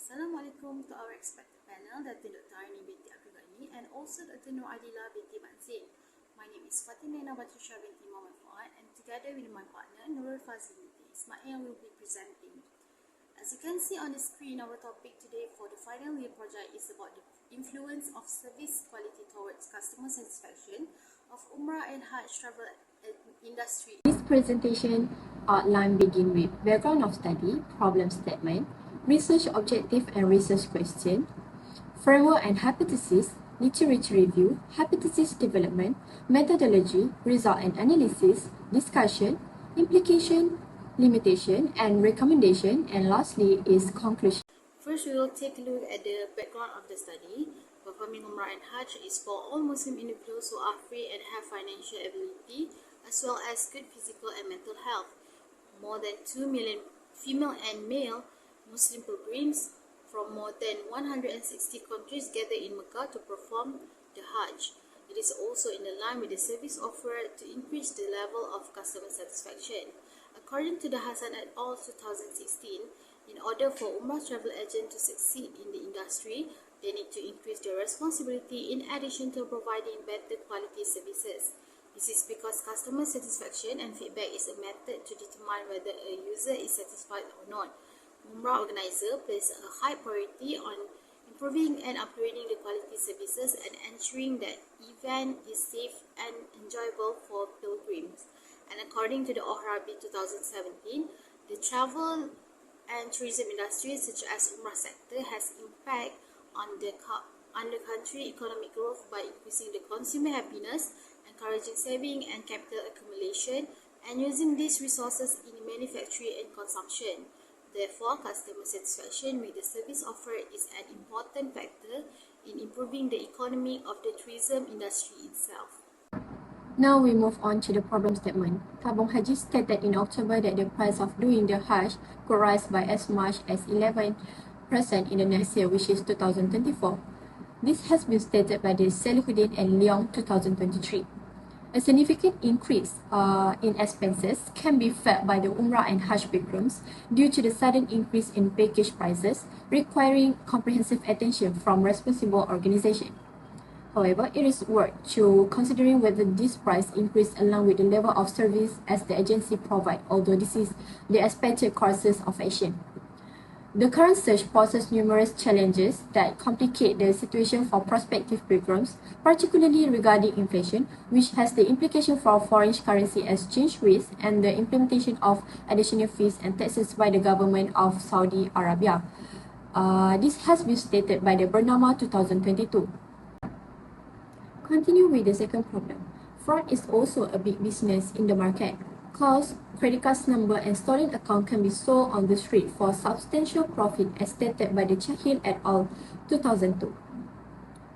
Assalamualaikum to our expected panel, Dr. Binti and also Dr. Binti. My name is Fatin Batrisya Binti Mohamad Fuad, and together with my partner Nurul Fazleen, Ismail will be presenting. As you can see on the screen, our topic today for the final year project is about the influence of service quality towards customer satisfaction of Umrah and Hajj travel industry. This presentation outline begin with background of study, problem statement, research objective and research question, framework and hypothesis, literature review, hypothesis development, methodology, result and analysis, discussion, implication, limitation and recommendation, and lastly is conclusion. First, we will take a look at the background of the study. Performing Umrah and Hajj is for all Muslim individuals who are free and have financial ability, as well as good physical and mental health. More than 2 million female and male Muslim pilgrims from more than 160 countries gather in Mecca to perform the Hajj. It is also in line with the service offered to increase the level of customer satisfaction. According to the Hassan et al. 2016, in order for Umrah travel agents to succeed in the industry, they need to increase their responsibility in addition to providing better quality services. This is because customer satisfaction and feedback is a method to determine whether a user is satisfied or not. Umrah organizer place a high priority on improving and upgrading the quality services and ensuring that event is safe and enjoyable for pilgrims. And according to the OHRAB 2017, the travel and tourism industry such as Umrah sector has impact on the country economic growth by increasing the consumer happiness, encouraging saving and capital accumulation, and using these resources in manufacturing and consumption. Therefore, customer satisfaction with the service offered is an important factor in improving the economy of the tourism industry itself. Now we move on to the problem statement. Tabung Haji stated in October that the price of doing the Hajj could rise by as much as 11% in the next year, which is 2024. This has been stated by the Salihuddin and Leong 2023. A significant increase in expenses can be felt by the Umrah and Hajj pilgrims due to the sudden increase in package prices, requiring comprehensive attention from responsible organizations. However, it is worth to considering whether this price increase along with the level of service as the agency provide, although this is the expected courses of action. The current surge poses numerous challenges that complicate the situation for prospective pilgrims, particularly regarding inflation, which has the implication for foreign currency exchange risk and the implementation of additional fees and taxes by the government of Saudi Arabia. This has been stated by the Bernama 2022. Continue with the second problem. Fraud is also a big business in the market. Cause, credit card number and stolen account can be sold on the street for substantial profit as stated by the Chahil et al. 2002.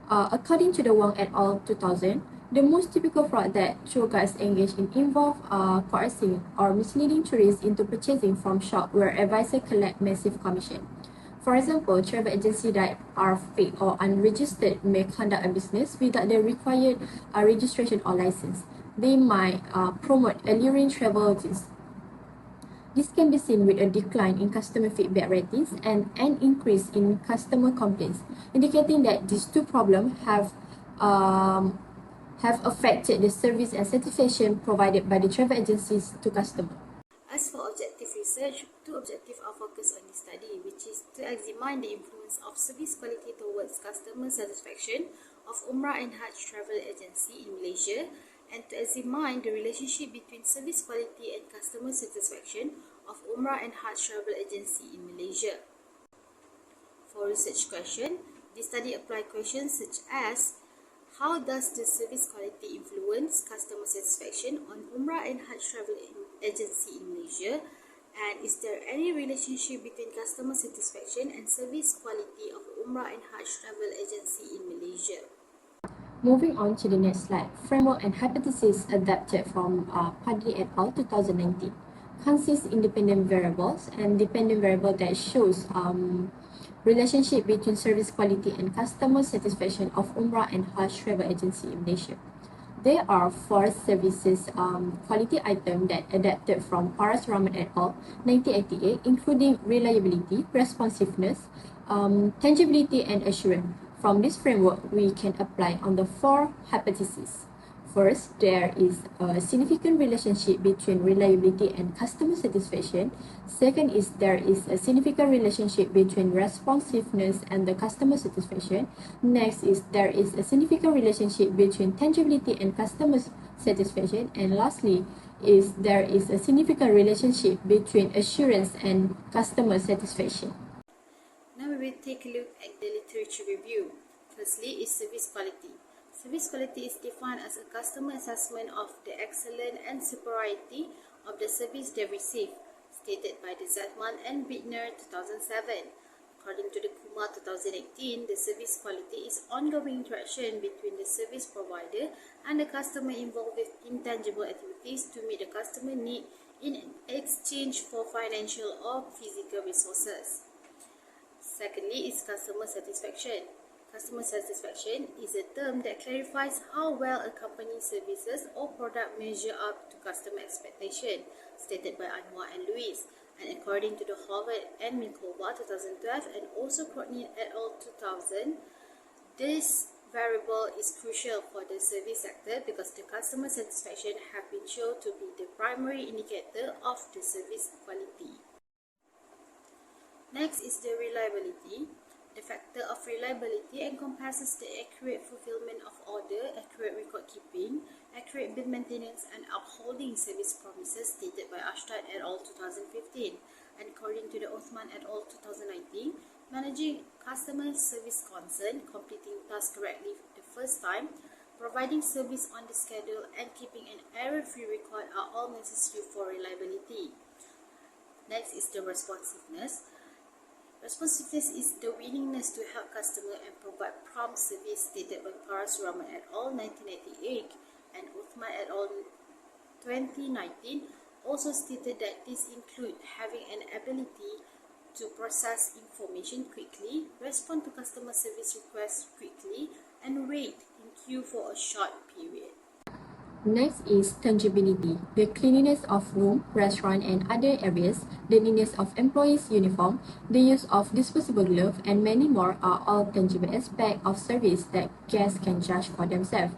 According to the Wang et al. 2000, the most typical fraud that tour guides engage in involve coercing or misleading tourists into purchasing from shops where advisors collect massive commission. For example, travel agencies that are fake or unregistered may conduct a business without the required registration or license. They might promote alluring travel routes. This can be seen with a decline in customer feedback ratings and an increase in customer complaints, indicating that these two problems have affected the service and satisfaction provided by the travel agencies to customers. As for objective research, two objectives are focused on this study, which is to examine the influence of service quality towards customer satisfaction of Umrah and Hajj travel agency in Malaysia, and to examine the relationship between service quality and customer satisfaction of Umrah and Hajj travel agency in Malaysia. For research question, this study applied questions such as: how does the service quality influence customer satisfaction on Umrah and Hajj travel agency in Malaysia? And is there any relationship between customer satisfaction and service quality of Umrah and Hajj travel agency in Malaysia? Moving on to the next slide, framework and hypothesis adapted from Padri et al. 2019 consists independent variables and dependent variable that shows relationship between service quality and customer satisfaction of Umrah and Hajj travel agency in Malaysia. There are 4 services quality items that adapted from Paras Rahman et al. 1988, including reliability, responsiveness, Tangibility and assurance. From this framework, we can apply on the four hypotheses. First, there is a significant relationship between reliability and customer satisfaction. Second is there is a significant relationship between responsiveness and the customer satisfaction. Next is there is a significant relationship between tangibility and customer satisfaction. And lastly, is there is a significant relationship between assurance and customer satisfaction. Now we will take a look at the literature review. Firstly is service quality. Service quality is defined as a customer assessment of the excellence and superiority of the service they receive, stated by the Zetman and Bittner 2007. According to the Kumar 2018, the service quality is ongoing interaction between the service provider and the customer involved with intangible activities to meet the customer need in exchange for financial or physical resources. Secondly is customer satisfaction. Customer satisfaction is a term that clarifies how well a company's services or product measure up to customer expectation, stated by Anwar and Lewis. And according to the Harvard and Milkova 2012 and also Courtney et al. 2000, this variable is crucial for the service sector because the customer satisfaction have been shown to be the primary indicator of the service quality. Next is the reliability. The factor of reliability encompasses the accurate fulfillment of order, accurate record keeping, accurate bill maintenance, and upholding service promises, stated by Ashtad et al. 2015. And according to the Othman et al. 2019, managing customer service concern, completing tasks correctly the first time, providing service on the schedule, and keeping an error-free record are all necessary for reliability. Next is the responsiveness. Responsiveness is the willingness to help customer and provide prompt service, stated by Parasuraman et al. 1998 and Uthman et al. 2019 also stated that this include having an ability to process information quickly, respond to customer service requests quickly, and wait in queue for a short period. Next is tangibility. The cleanliness of room, restaurant and other areas, the neatness of employees' uniform, the use of disposable gloves and many more are all tangible aspects of service that guests can judge for themselves.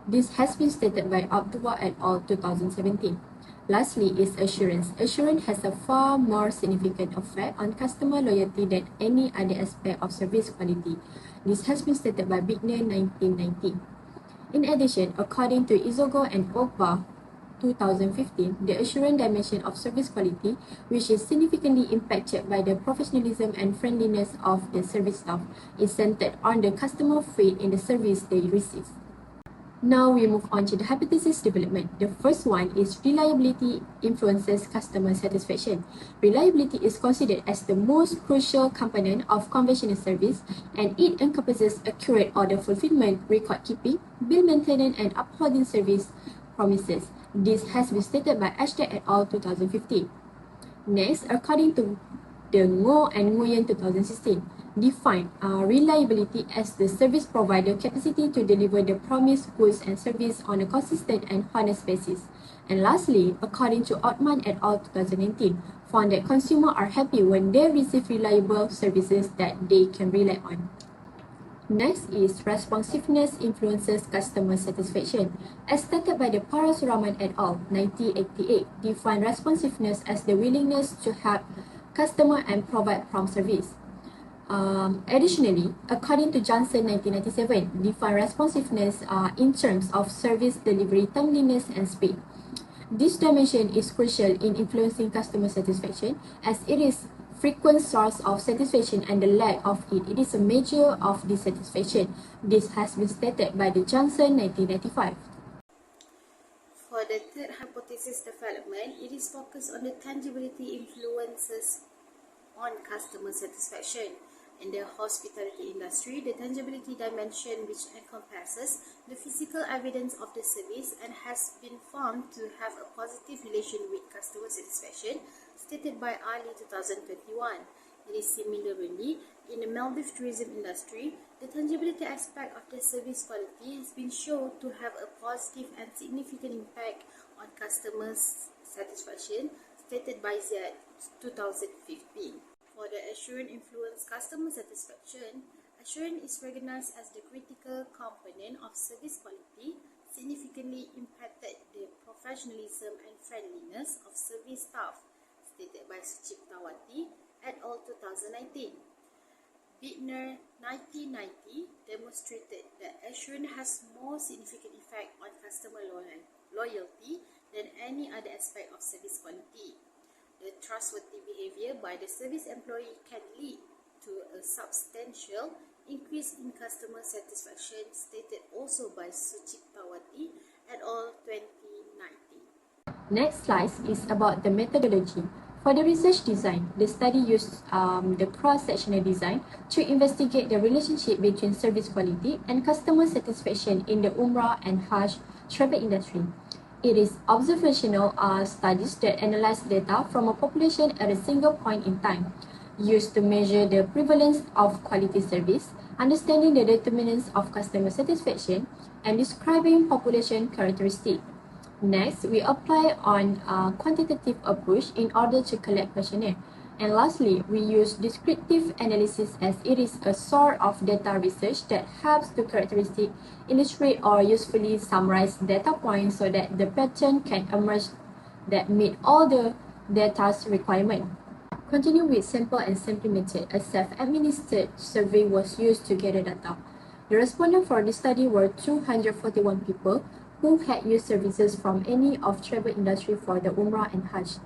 This has been stated by Abdullah et al. 2017. Lastly is assurance. Assurance has a far more significant effect on customer loyalty than any other aspect of service quality. This has been stated by Bittner 1990. In addition, according to Izogo and Ogba 2015, the assurance dimension of service quality, which is significantly impacted by the professionalism and friendliness of the service staff, is centered on the customer faith in the service they receive. Now we move on to the hypothesis development. The first one is reliability influences customer satisfaction. Reliability is considered as the most crucial component of conventional service, and it encompasses accurate order fulfillment, record keeping, bill maintenance, and upholding service promises. This has been stated by Ashtad et al. 2015. Next, according to the Ngo and Nguyen 2016, define reliability as the service provider capacity to deliver the promised goods and service on a consistent and honest basis. And lastly, according to Othman et al. 2019, found that consumers are happy when they receive reliable services that they can rely on. Next is responsiveness influences customer satisfaction. As stated by the Parasuraman et al. 1988, define responsiveness as the willingness to help customer and provide prompt service. Additionally, according to Johnson 1997, define responsiveness in terms of service delivery timeliness and speed. This dimension is crucial in influencing customer satisfaction as it is frequent source of satisfaction, and the lack of it is a measure of dissatisfaction. This has been stated by the Johnson 1995. For the third hypothesis development, it is focused on the tangibility influences on customer satisfaction. In the hospitality industry, the tangibility dimension, which encompasses the physical evidence of the service and has been found to have a positive relation with customer satisfaction, stated by Ali 2021. It is similarly in the Maldives tourism industry, the tangibility aspect of the service quality has been shown to have a positive and significant impact on customers' satisfaction, stated by Z 2015. For the assurance influence customer satisfaction, assurance is recognized as the critical component of service quality, significantly impacted the professionalism and friendliness of service staff, stated by Suchiptawati et al. 2019. Bittner 1990 demonstrated that assurance has more significant effect on customer loyalty than any other aspect of service quality. The trustworthy behavior by the service employee can lead to a substantial increase in customer satisfaction, stated also by Suchiptawati et al. 2019. Next slide is about the methodology. For the research design, the study used the cross-sectional design to investigate the relationship between service quality and customer satisfaction in the Umrah and Hajj travel industry. It is observational studies that analyze data from a population at a single point in time, used to measure the prevalence of quality service, understanding the determinants of customer satisfaction, and describing population characteristics. Next, we apply on a quantitative approach in order to collect questionnaire. And lastly, we use descriptive analysis as it is a sort of data research that helps to characteristic, illustrate or usefully summarize data points so that the pattern can emerge that meet all the data's requirement. Continue with simple and simply method. A self-administered survey was used to gather data. The respondents for this study were 241 people who had used services from any of travel industry for the Umrah and Hajj.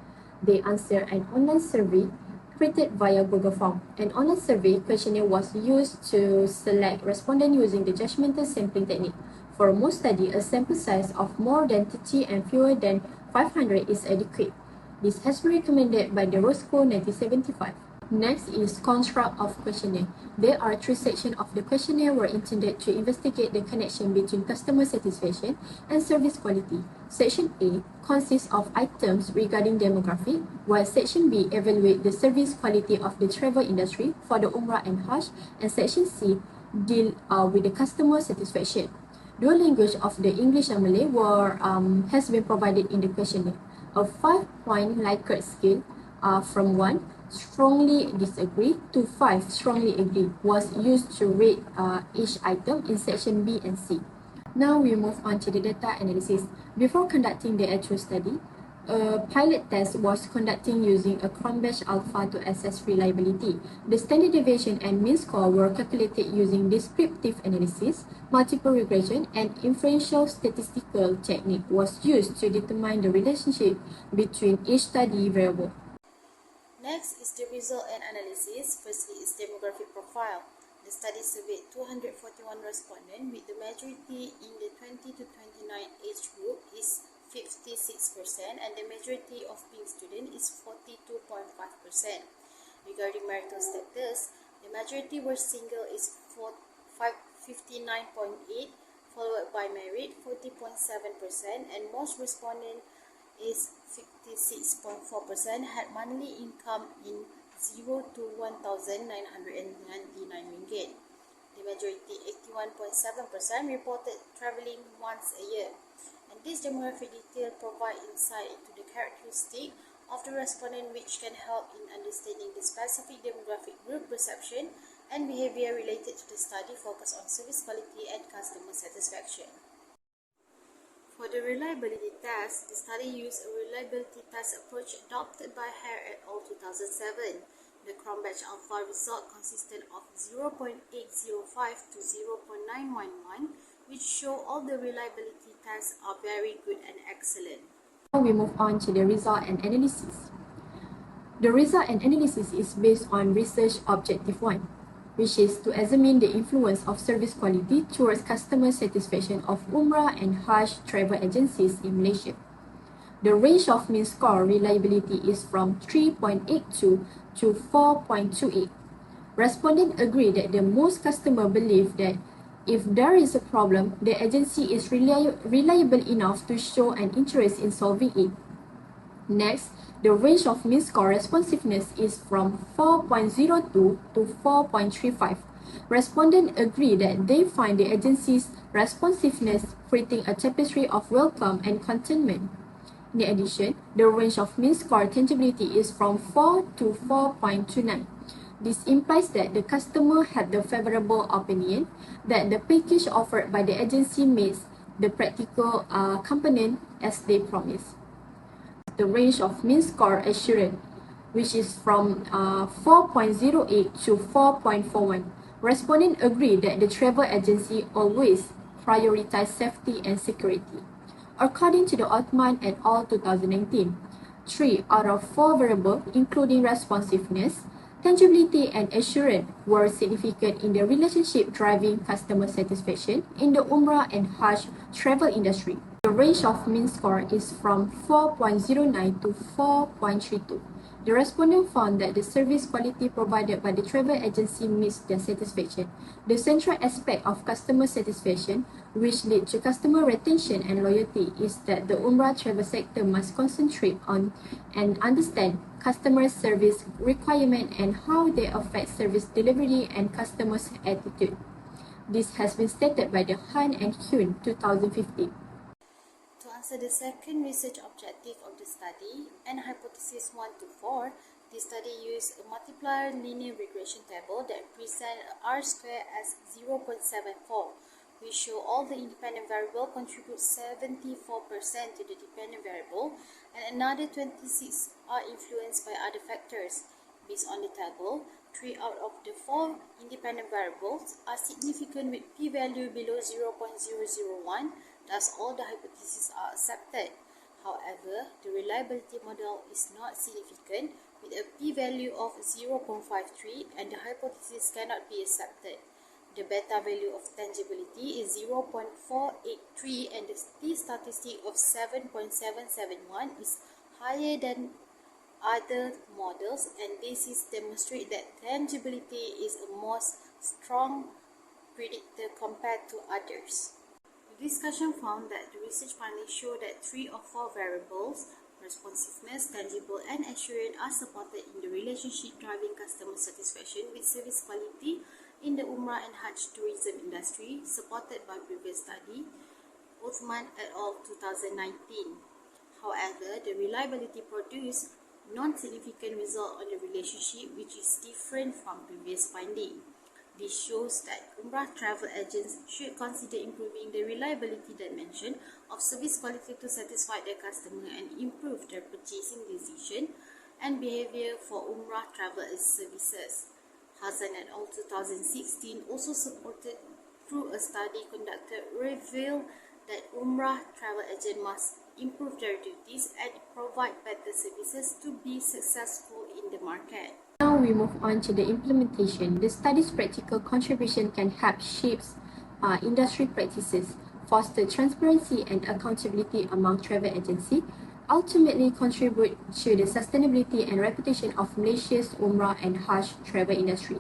They answered an online survey created via Google Form. An online survey questionnaire was used to select respondents using the judgmental sampling technique. For most studies, a sample size of more than 30 and fewer than 500 is adequate. This has been recommended by the Roscoe 1975. Next is construct of questionnaire. There are three sections of the questionnaire were intended to investigate the connection between customer satisfaction and service quality. Section A consists of items regarding demographic, while Section B evaluates the service quality of the travel industry for the Umrah and Hajj, and Section C deal with the customer satisfaction. Dual language of the English and Malay has been provided in the questionnaire. A 5-point Likert scale from 1 strongly disagree to 5 strongly agree was used to rate each item in section B and C. Now we move on to the data analysis. Before conducting the actual study, a pilot test was conducting using a Cronbach alpha to assess reliability. The standard deviation and mean score were calculated using descriptive analysis, multiple regression, and inferential statistical technique was used to determine the relationship between each study variable. Next is the result and analysis. Firstly is demographic profile. The study surveyed 241 respondents, with the majority in the 20 to 29 age group is 56% and the majority of being student is 42.5%. Regarding marital status, the majority were single is 59.8%, followed by married 40.7%, and most respondent is 56.4% had monthly income in 0 to 1,999 ringgit. The majority 81.7% reported traveling once a year. And this demographic detail provide insight into the characteristic of the respondent, which can help in understanding the specific demographic group perception and behavior related to the study focused on service quality and customer satisfaction. For the reliability test, the study used a reliability test approach adopted by Hare et al. 2007. The Cronbach alpha result consisted of 0.805 to 0.911, which show all the reliability tests are very good and excellent. Now we move on to the result and analysis. The result and analysis is based on research objective 1, which is to examine the influence of service quality towards customer satisfaction of Umrah and Hajj travel agencies in Malaysia. The range of mean score reliability is from 3.82 to 4.28. Respondents agree that the most customers believe that if there is a problem, the agency is reliable enough to show an interest in solving it. Next, the range of mean score responsiveness is from 4.02 to 4.35. Respondents agree that they find the agency's responsiveness creating a tapestry of welcome and contentment. In addition, the range of mean score tangibility is from 4 to 4.29. This implies that the customer had the favorable opinion that the package offered by the agency meets the practical component as they promised. The range of mean score assurance, which is from 4.08 to 4.41. Respondents agree that the travel agency always prioritize safety and security. According to the Othman et al. 2019, 3 out of 4 variables, including responsiveness, tangibility, and assurance, were significant in the relationship driving customer satisfaction in the Umrah and Hajj travel industry. The range of mean score is from 4.09 to 4.32. The respondent found that the service quality provided by the travel agency meets their satisfaction. The central aspect of customer satisfaction, which leads to customer retention and loyalty, is that the Umrah travel sector must concentrate on and understand customer service requirements and how they affect service delivery and customers' attitude. This has been stated by the Han and Hyun 2015. To answer the second research objective of the study and hypothesis 1 to 4, the study used a multiplier linear regression table that presents R-square as 0.74. We show all the independent variables contribute 74% to the dependent variable and another 26 are influenced by other factors. Based on the table, 3 out of the 4 independent variables are significant with p-value below 0.001. Thus, all the hypotheses are accepted. However, the reliability model is not significant with a p-value of 0.53 and the hypothesis cannot be accepted. The beta value of tangibility is 0.483 and the t-statistic of 7.771 is higher than other models, and this is demonstrate that tangibility is a most strong predictor compared to others. The discussion found that the research findings show that 3 of 4 variables, responsiveness, tangible, and assurance, are supported in the relationship driving customer satisfaction with service quality in the Umrah and Hajj tourism industry, supported by previous study, Othman et al. 2019. However, the reliability produced non-significant result on the relationship, which is different from previous finding. This shows that Umrah travel agents should consider improving the reliability dimension of service quality to satisfy their customer and improve their purchasing decision and behavior for Umrah travel services. Hassan et al. 2016 also supported through a study conducted revealed that Umrah travel agents must improve their duties and provide better services to be successful in the market. Now we move on to the implementation. The study's practical contribution can help shape industry practices, foster transparency and accountability among travel agencies, ultimately contribute to the sustainability and reputation of Malaysia's Umrah and Hajj travel industry.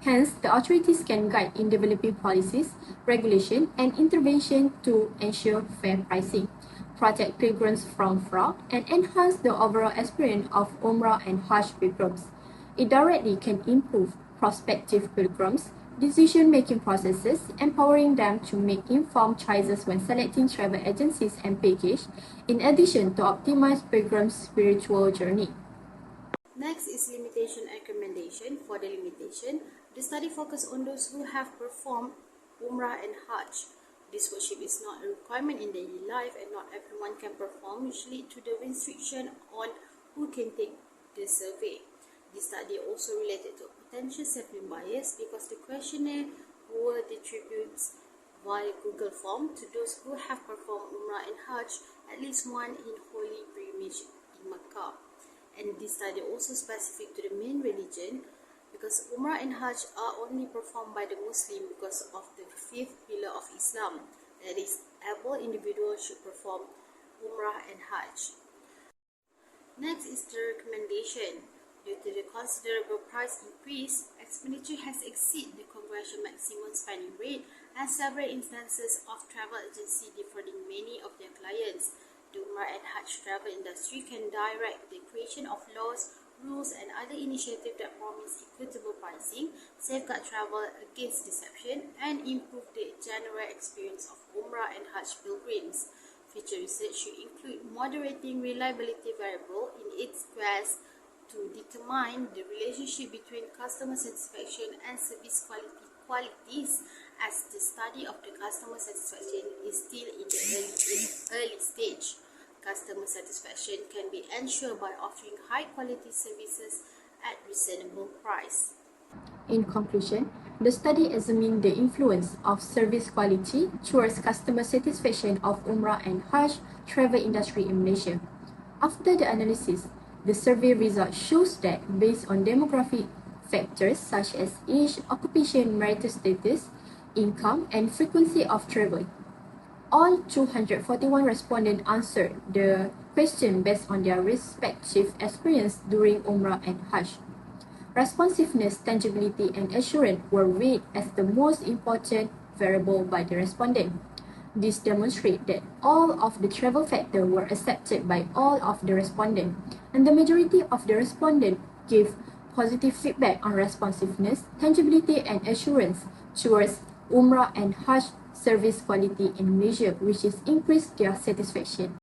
Hence, the authorities can guide in developing policies, regulation, and intervention to ensure fair pricing, protect pilgrims from fraud, and enhance the overall experience of Umrah and Hajj pilgrims. It directly can improve prospective pilgrims' decision-making processes, empowering them to make informed choices when selecting travel agencies and packages, in addition to optimize pilgrims' spiritual journey. Next is limitation and recommendation. For the limitation, the study focused on those who have performed Umrah and Hajj. This worship is not a requirement in daily life and not everyone can perform, which lead to the restriction on who can take the survey. This study also related to potential sampling bias because the questionnaire were distributed via Google Form to those who have performed Umrah and Hajj, at least one in holy pilgrimage in Makkah. And this study also specific to the main religion because Umrah and Hajj are only performed by the Muslim because of the fifth pillar of Islam, that is, able individuals should perform Umrah and Hajj. Next is the recommendation. Due to the considerable price increase, expenditure has exceeded the congressional maximum spending rate and several instances of travel agencies defrauding many of their clients. The Umrah and Hajj travel industry can direct the creation of laws, rules, and other initiatives that promise equitable pricing, safeguard travel against deception, and improve the general experience of Umrah and Hajj pilgrims. Future research should include moderating reliability variable in its quest to determine the relationship between customer satisfaction and service qualities, as the study of the customer satisfaction is still in the early stage. Customer satisfaction can be ensured by offering high quality services at reasonable price. In conclusion, the study examined the influence of service quality towards customer satisfaction of Umrah and Hajj travel industry in Malaysia. After the analysis, the survey result shows that based on demographic factors such as age, occupation, marital status, income, and frequency of travel, all 241 respondents answered the question based on their respective experience during Umrah and Hajj. Responsiveness, tangibility, and assurance were weighed as the most important variable by the respondent. This demonstrates that all of the travel factors were accepted by all of the respondents, and the majority of the respondents gave positive feedback on responsiveness, tangibility, and assurance towards Umrah and Hajj service quality in Malaysia, which is increased their satisfaction.